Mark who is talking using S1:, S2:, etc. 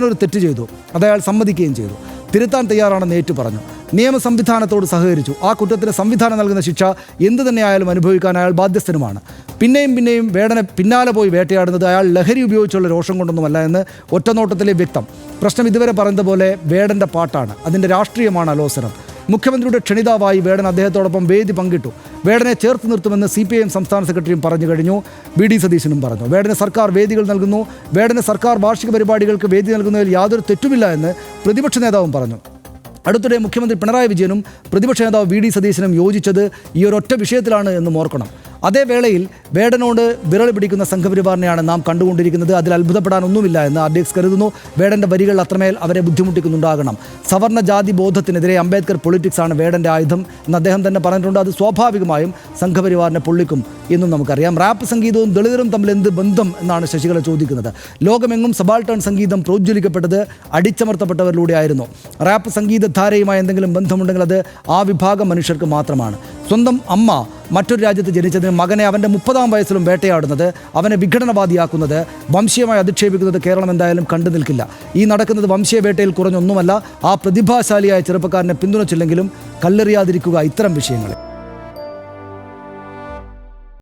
S1: ഒരു തെറ്റ് ചെയ്തു, അത് അയാൾ സമ്മതിക്കുകയും ചെയ്തു. തിരുത്താൻ തയ്യാറാണെന്ന് ഏറ്റു പറഞ്ഞു. നിയമ സംവിധാനത്തോട് സഹകരിച്ചു. ആ കുറ്റത്തിന് സംവിധാനം നൽകുന്ന ശിക്ഷ എന്തു തന്നെയായാലും അനുഭവിക്കാൻ അയാൾ ബാധ്യസ്ഥനുമാണ്. പിന്നെയും വേടനെ പിന്നാലെ പോയി വേട്ടയാടുന്നത് അയാൾ ലഹരി ഉപയോഗിച്ചുള്ള രോഷം കൊണ്ടൊന്നുമല്ല എന്ന് ഒറ്റനോട്ടത്തിലെ വ്യക്തം. പ്രശ്നം ഇതുവരെ പറഞ്ഞതുപോലെ വേടൻ്റെ പാട്ടാണ്, അതിൻ്റെ രാഷ്ട്രീയമാണ് അലോസരം. മുഖ്യമന്ത്രിയുടെ ക്ഷണിതാവായി വേടൻ അദ്ദേഹത്തോടൊപ്പം വേദി പങ്കിട്ടു. വേടനെ ചേർത്ത് നിർത്തുമെന്ന് CPIM സംസ്ഥാന സെക്രട്ടറിയും പറഞ്ഞു കഴിഞ്ഞു. VD സതീശനും പറഞ്ഞു. വേടന് സർക്കാർ വേദികൾ നൽകുന്നു, വേടന് സർക്കാർ വാർഷിക പരിപാടികൾക്ക് വേദി നൽകുന്നതിൽ യാതൊരു തെറ്റുമില്ല എന്ന് പ്രതിപക്ഷ നേതാവും പറഞ്ഞു. അടുത്തിടെ മുഖ്യമന്ത്രി പിണറായി വിജയനും പ്രതിപക്ഷ നേതാവ് VD സതീശനും യോജിച്ചത് ഈ ഒരൊറ്റ വിഷയത്തിലാണ് എന്നും ഓർക്കണം. അതേ വേളയിൽ വേടനോട് വിരൽ പിടിക്കുന്ന സംഘപരിവാറിനെയാണ് നാം കണ്ടുകൊണ്ടിരിക്കുന്നത്. അതിൽ അത്ഭുതപ്പെടാനൊന്നുമില്ല എന്ന് RDX കരുതുന്നു. വേടൻ്റെ വരികൾ അത്രമേൽ അവരെ ബുദ്ധിമുട്ടിക്കുന്നുണ്ടാകണം. സവർണ ജാതി ബോധത്തിനെതിരെ അംബേദ്കർ പൊളിറ്റിക്സ് ആണ് വേടൻ്റെ ആയുധം എന്ന് അദ്ദേഹം തന്നെ പറഞ്ഞിട്ടുണ്ട്. അത് സ്വാഭാവികമായും സംഘപരിവാറിനെ പൊള്ളിക്കും എന്നും നമുക്കറിയാം. റാപ്പ് സംഗീതവും ദളിതരും തമ്മിൽ എന്ത് ബന്ധം എന്നാണ് ശശികല ചോദിക്കുന്നത്. ലോകമെങ്ങും സബാൾട്ടൺ സംഗീതം പ്രോജ്വലിക്കപ്പെട്ടത് അടിച്ചമർത്തപ്പെട്ടവരിലൂടെ ആയിരുന്നു. റാപ്പ് സംഗീതധാരയുമായി എന്തെങ്കിലും ബന്ധമുണ്ടെങ്കിൽ അത് ആ വിഭാഗം മനുഷ്യർക്ക് മാത്രമാണ്. സ്വന്തം അമ്മ മറ്റൊരു രാജ്യത്ത് ജനിച്ചതിന് മകനെ അവൻ്റെ 30-ാം വയസ്സിലും വേട്ടയാടുന്നത്, അവനെ വിഘടനവാദിയാക്കുന്നത്, വംശീയമായി അധിക്ഷേപിക്കുന്നത് കേരളം എന്തായാലും കണ്ടു നിൽക്കില്ല. ഈ നടക്കുന്നത് വംശീയ വേട്ടയിൽ കുറഞ്ഞൊന്നുമല്ല. ആ പ്രതിഭാശാലിയായ ചെറുപ്പക്കാരനെ പിന്തുണച്ചില്ലെങ്കിലും കല്ലെറിയാതിരിക്കുക ഇത്തരം വിഷയങ്ങളിൽ.